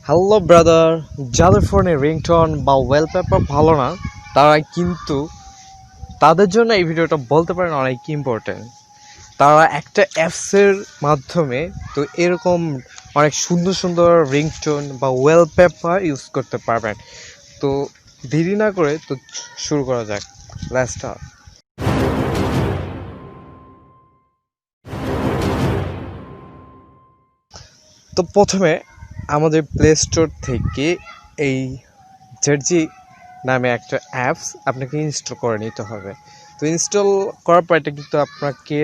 Hello brother, যাদের ফোনে ringtone বা ওয়ালপেপার ভালো না তারা কিন্তু তাদের জন্য এই ভিডিওটা বলতে পারেন অনেক ইম্পর্টেন্ট। তারা একটা অ্যাপসের মাধ্যমে তো এরকম অনেক সুন্দর সুন্দর রিংটোন বা ওয়ালপেপার ইউজ করতে পারবেন। তো দেরি না করে তো শুরু করা যাক। Let's start. তো প্রথমে আমাদের প্লে স্টোর থেকে এই জার্জি নামে একটা অ্যাপস আপনাকে ইনস্টল করে নিতে হবে। তো ইনস্টল করার পর এটা কিন্তু আপনাকে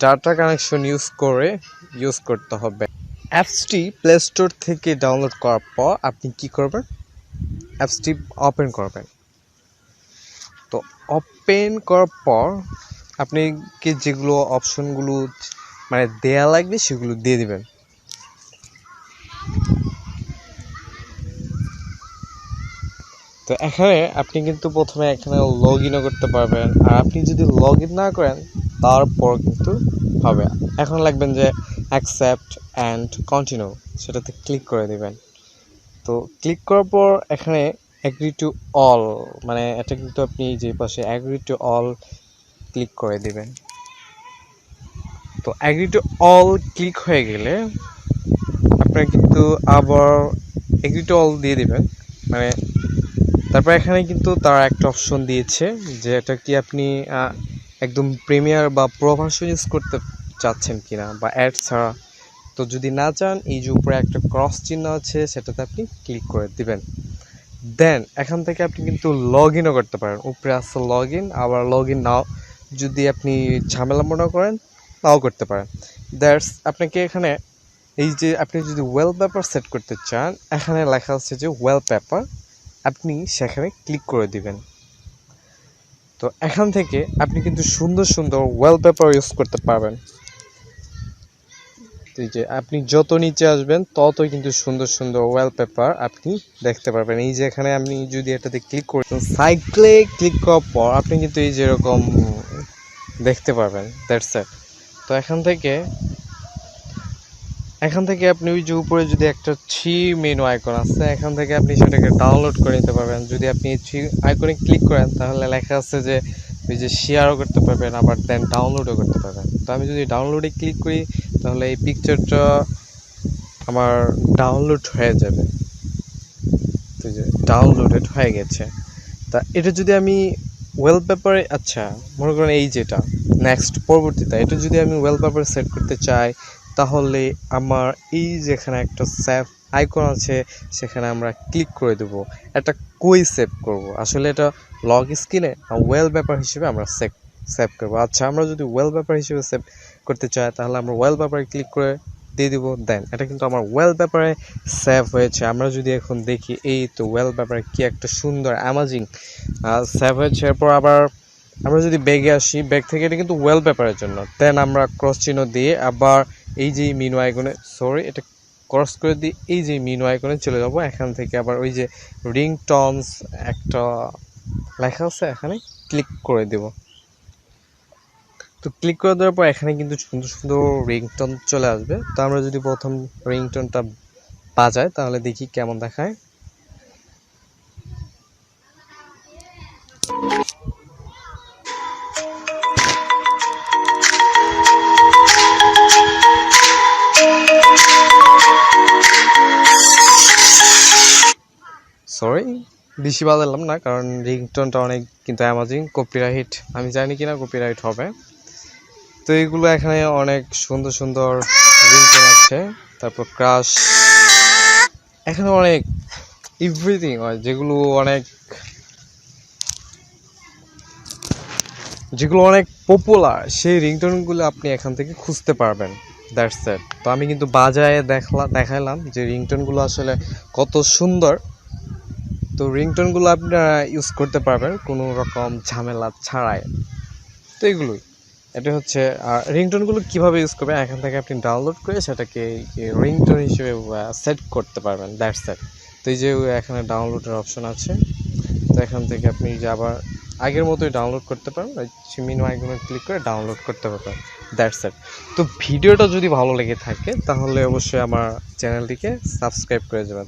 ডাটা কানেকশন ইউজ করতে হবে। অ্যাপসটি প্লে স্টোর থেকে ডাউনলোড করার পর আপনি কি করবেন, অ্যাপসটি ওপেন করবেন। তো ওপেন করার পর আপনাকে যেগুলো অপশনগুলো মানে দেয়া লাগবে সেগুলো দিয়ে দিবেন। তো এখানে আপনি কিন্তু প্রথমে এখানে লগ ইনও করতে পারবেন, আর আপনি যদি লগ ইন না করেন তারপর কিন্তু হবে। এখন লাগবেন যে অ্যাকসেপ্ট অ্যান্ড কন্টিনিউ, সেটাতে ক্লিক করে দেবেন। তো ক্লিক করার পর এখানে অ্যাগ্রি টু অল, মানে এটা কিন্তু আপনি যে পাশে অ্যাগ্রি টু অল ক্লিক করে দেবেন। তো অ্যাগ্রি টু অল ক্লিক হয়ে গেলে আপনার কিন্তু আবার অ্যাগ্রি টু অল দিয়ে দেবেন। মানে তারপর এখানে কিন্তু তারা একটা অপশন দিয়েছে যে এটা কি আপনি একদম প্রিমিয়ার বা প্রো ভার্সন ইউজ করতে চাচ্ছেন কিনা বা অ্যাড ছাড়া। তো যদি না চান, এই যে উপরে একটা ক্রস চিহ্ন আছে সেটাতে আপনি ক্লিক করে দিবেন। দেন এখান থেকে আপনি কিন্তু লগ ইনও করতে পারেন। উপরে আসছে লগ ইন, আবার লগ ইন নাও যদি আপনি ঝামেলা মনে করেন নাও করতে পারেন। দ্যাটস আপনাকে এখানে এই যে আপনি যদি ওয়ালপেপার সেট করতে চান, এখানে লেখা আছে যে ওয়ালপেপার, আপনি সেখানে ক্লিক করে দিবেন। তো এখান থেকে আপনি কিন্তু সুন্দর সুন্দর ওয়ালপেপার ইউজ করতে পারবেন। এই যে আপনি যত নিচে আসবেন ততই কিন্তু সুন্দর সুন্দর ওয়ালপেপার আপনি দেখতে পারবেন। এই যে এখানে আপনি যদি এটাতে ক্লিক করেন, সাইক্লে ক্লিক করার পর আপনি কিন্তু এই যেরকম দেখতে পারবেন। That's it. তো এখান থেকে আপনি ওই যে উপরে যদি একটা থ্রি মেনু আইকন আছে, এখান থেকে আপনি সেটাকে ডাউনলোড করে নিতে পারবেন। যদি আপনি এই থ্রি আইকনে ক্লিক করেন তাহলে লেখা আছে যে ওই যে শেয়ারও করতে পারবেন, আবার দেন ডাউনলোডও করতে পারবেন। তো আমি যদি ডাউনলোডে ক্লিক করি তাহলে এই পিকচারটা আমার ডাউনলোড হয়ে যাবে। তো যে ডাউনলোডেড হয়ে গেছে। তা এটা যদি আমি ওয়ালপেপারে, আচ্ছা মনে করেন এই যেটা নেক্সট পরবর্তীতে এটা যদি আমি ওয়ালপেপার সেট করতে চাই, তাহলে আমার এই যেখানে একটা সেভ আইকন আছে সেখানে আমরা ক্লিক করে দেবো। এটা কই সেভ করব, আসলে এটা লগ স্ক্রিনে ওয়ালপেপার হিসেবে আমরা সেভ করবো। আচ্ছা আমরা যদি ওয়ালপেপার হিসেবে সেভ করতে চাই তাহলে আমরা ওয়ালপেপারে ক্লিক করে দিয়ে দিব। দেন এটা কিন্তু আমার ওয়ালপেপারে সেভ হয়েছে। আমরা যদি এখন দেখি, এই তো ওয়ালপেপারে কি একটা সুন্দর অ্যামাজিং সেভ হয়েছে। এরপর আবার আমরা যদি ব্যাগে আসি, ব্যাগ থেকে এটা কিন্তু ওয়ালপেপারের জন্য। দেন আমরা ক্রস চিহ্ন দিয়ে আবার এই যে মিনু আইকনে, এটা ক্রস করে দিয়ে এই যে মিনু আইকনে চলে যাব। এখান থেকে আবার ওই যে রিংটনস একটা লেখা আছে এখানে ক্লিক করে দেব। তো ক্লিক করে দেওয়ার পর এখানে কিন্তু সুন্দর সুন্দর রিংটন চলে আসবে। তো আমরা যদি প্রথম রিংটনটা বাজাই তাহলে দেখি কেমন দেখায়। সরি, বেশি বাজালাম না, কারণ রিংটনটা অনেক কিন্তু অ্যামাজিং। কপিরাইট আমি জানি কিনা কপিরাইট হবে। তো এইগুলো এখানে অনেক সুন্দর সুন্দর রিংটন আছে। তারপর ক্রাশ, এখানে অনেক এভরিথিং হয় যেগুলো অনেক পপুলার, সেই রিংটনগুলো আপনি এখান থেকে খুঁজতে পারবেন। That's it. তো আমি কিন্তু বাজায় দেখাইলাম যে রিংটনগুলো আসলে কত সুন্দর। তো রিংটনগুলো আপনারা ইউজ করতে পারবেন কোনো রকম ঝামেলা ছাড়াই। তো এগুলোই, এটা হচ্ছে রিংটোনগুলো কীভাবে ইউজ করবেন, এখান থেকে আপনি ডাউনলোড করে সেটাকে রিংটোন হিসেবে সেট করতে পারবেন। That's it. তো এই যে এখানে ডাউনলোডের অপশন আছে, তো এখান থেকে আপনি যে আবার আগের মতোই ডাউনলোড করতে পারবেন। মিনু আইকনে ক্লিক করে ডাউনলোড করতে পারবেন। That's it. তো ভিডিওটা যদি ভালো লেগে থাকে তাহলে অবশ্যই আমার চ্যানেলটিকে সাবস্ক্রাইব করে যাবেন।